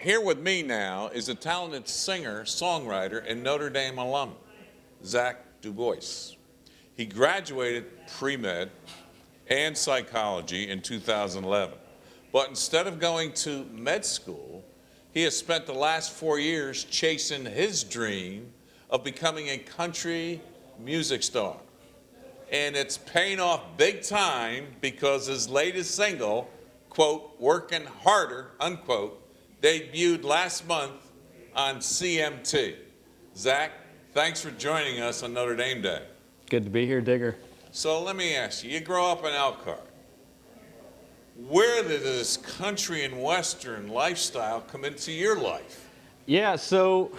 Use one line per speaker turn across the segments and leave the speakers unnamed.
Here with me now is a talented singer, songwriter, and Notre Dame alum, Zach Dubois. He graduated pre-med and psychology in 2011. But instead of going to med school, he has spent the last 4 years chasing his dream of becoming a country music star. And it's paying off big time because his latest single, quote, "Working Harder," unquote, debuted last month on CMT. Zach, thanks for joining us on Notre Dame Day.
Good to be here, Digger.
So let me ask you, you grow up in Elkhart. Where did this country and Western lifestyle come into your life?
Yeah, so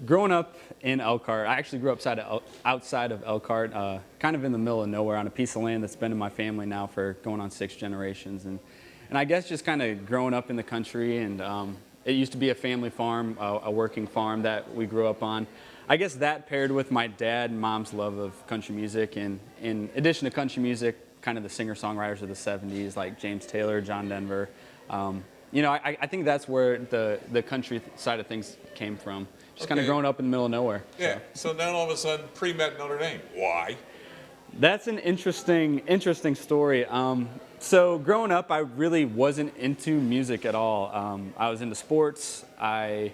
growing up in Elkhart, I actually grew up outside of Elkhart, kind of in the middle of nowhere on a piece of land that's been in my family now for going on 6 generations. And I guess just kind of growing up in the country, and it used to be a family farm, a working farm that we grew up on. I guess that paired with my dad and mom's love of country music, and in addition to country music, kind of the singer-songwriters of the 70s like James Taylor, John Denver. I think that's where the country side of things came from. Just kind of growing up in the middle of nowhere.
Yeah, so then all of a sudden, pre-med Notre Dame. Why?
That's an interesting story. So growing up, I really wasn't into music at all. I was into sports. I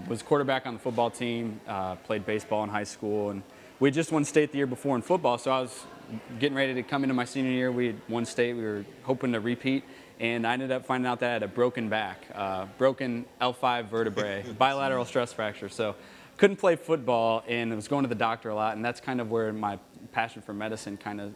was quarterback on the football team, played baseball in high school, and we just won state the year before in football, so I was getting ready to come into my senior year. We had won state. We were hoping to repeat, and I ended up finding out that I had a broken back, broken L5 vertebrae, bilateral stress fracture, so couldn't play football, and I was going to the doctor a lot, and that's kind of where my passion for medicine kind of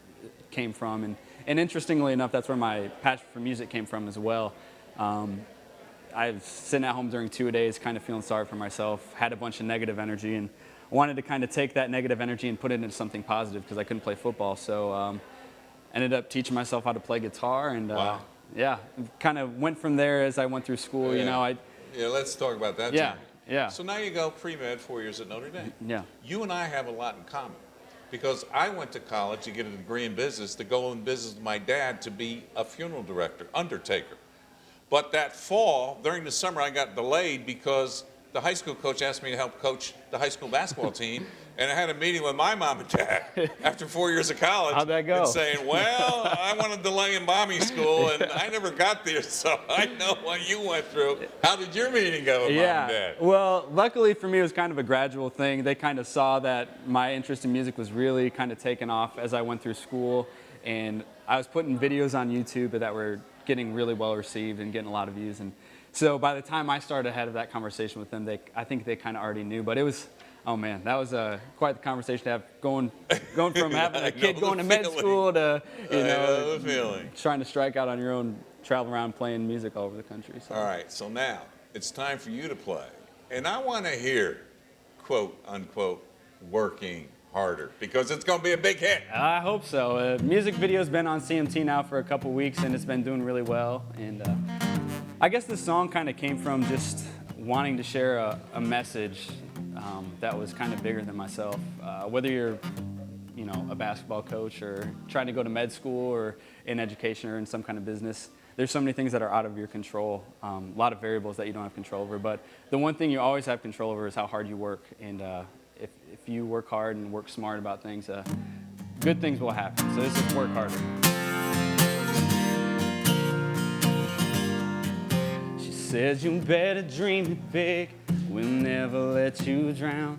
came from, and interestingly enough, that's where my passion for music came from as well. I was sitting at home during 2-a-days, kind of feeling sorry for myself, had a bunch of negative energy, and wanted to kind of take that negative energy and put it into something positive because I couldn't play football. So ended up teaching myself how to play guitar, and
wow.
Kind of went from there as I went through school.
Yeah. Let's talk about that journey.
Yeah.
So now you go pre-med 4 years at Notre Dame.
Yeah.
You and I have a lot in common because I went to college to get a degree in business, to go in business with my dad to be a funeral director, undertaker. But that fall, during the summer, I got delayed because the high school coach asked me to help coach the high school basketball team, and I had a meeting with my mom and dad after 4 years of college.
How'd that go?
And saying, well, I want to delay in mommy school, and I never got there, so I know what you went through. How did your meeting go with mom and dad?
Well, luckily for me, it was kind of a gradual thing. They kind of saw that my interest in music was really kind of taking off as I went through school, and I was putting videos on YouTube that were getting really well received and getting a lot of views. And so by the time I started ahead of that conversation with them, I think they kind of already knew. But it was, oh man, that was quite the conversation to have, going from having a kid going to med school to, trying to strike out on your own, travel around playing music all over the country. So.
All right, so now it's time for you to play. And I want to hear, quote, unquote, "Working Harder," because it's going to be a big hit.
I hope so. Music video's been on CMT now for a couple weeks, and it's been doing really well. And I guess the song kind of came from just wanting to share a message that was kind of bigger than myself. Whether you're, a basketball coach or trying to go to med school or in education or in some kind of business, there's so many things that are out of your control, a lot of variables that you don't have control over. But the one thing you always have control over is how hard you work. And if you work hard and work smart about things, good things will happen. So this is Work Harder. She says you better dream it big, we'll never let you drown.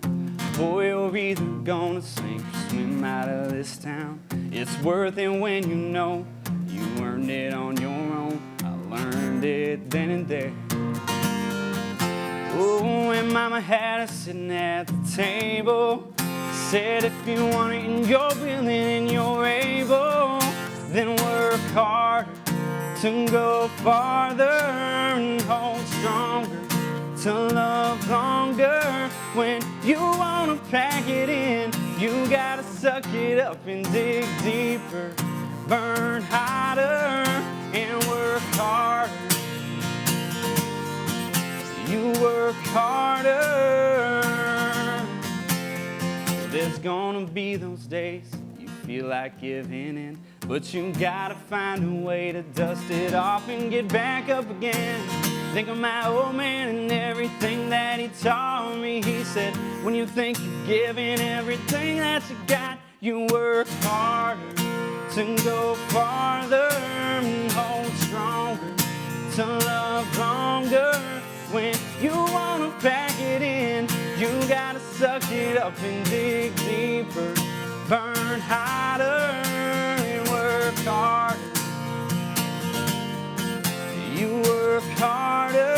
Boy, you're either gonna sink or swim out of this town. It's worth it when you know you earned it on your own. I learned it then and there. Oh, when mama had us sitting at the table, said if you want it and you're willing and you're able, then work harder to go farther and hold stronger, to love longer. When you wanna pack it in, you gotta suck it up and dig deeper, burn harder and work harder. You work harder. There's gonna be those days you feel like giving in, but you gotta find a way to dust it off and get back up again. Think of my old man and everything that he taught me. He said, when you think you've given everything that you got, you work harder to go farther and hold stronger, to love longer. When you wanna pack it in, you gotta suck it up and dig deeper, burn harder and work harder. You work harder,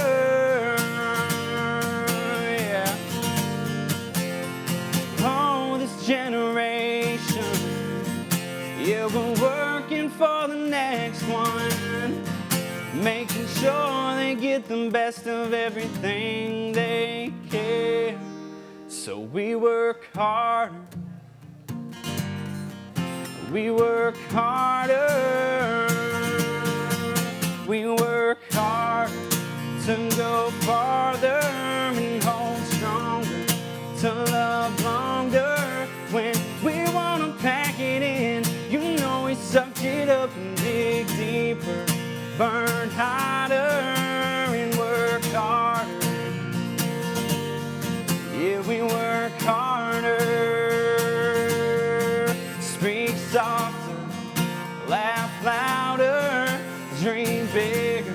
yeah. Oh, this generation, yeah, we're working for the next one, making sure they get the best of everything they can. So we work harder, we work harder, we work harder to go farther and hold stronger, to love longer. When we wanna pack it in, you know we suck it up and dig deeper, burn harder and work harder. Yeah, we work harder. Speak softer, laugh louder, dream bigger,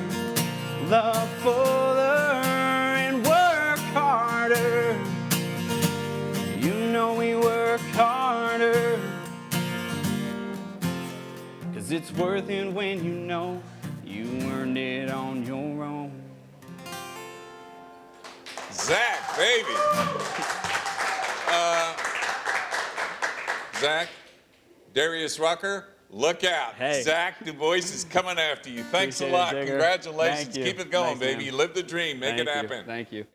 love fuller, and work harder. You know we work harder, 'cause it's worth it when you know you earned it on your own.
Zach, baby. Zach, Darius Rucker, look out.
Hey.
Zach Dubois is coming after you. Thanks
Appreciate
a lot.
it, Digger.
Congratulations.
Thank you.
Keep it going,
Thanks,
baby.
man.
Live the dream. Make it
Thank you.
happen.
Thank you.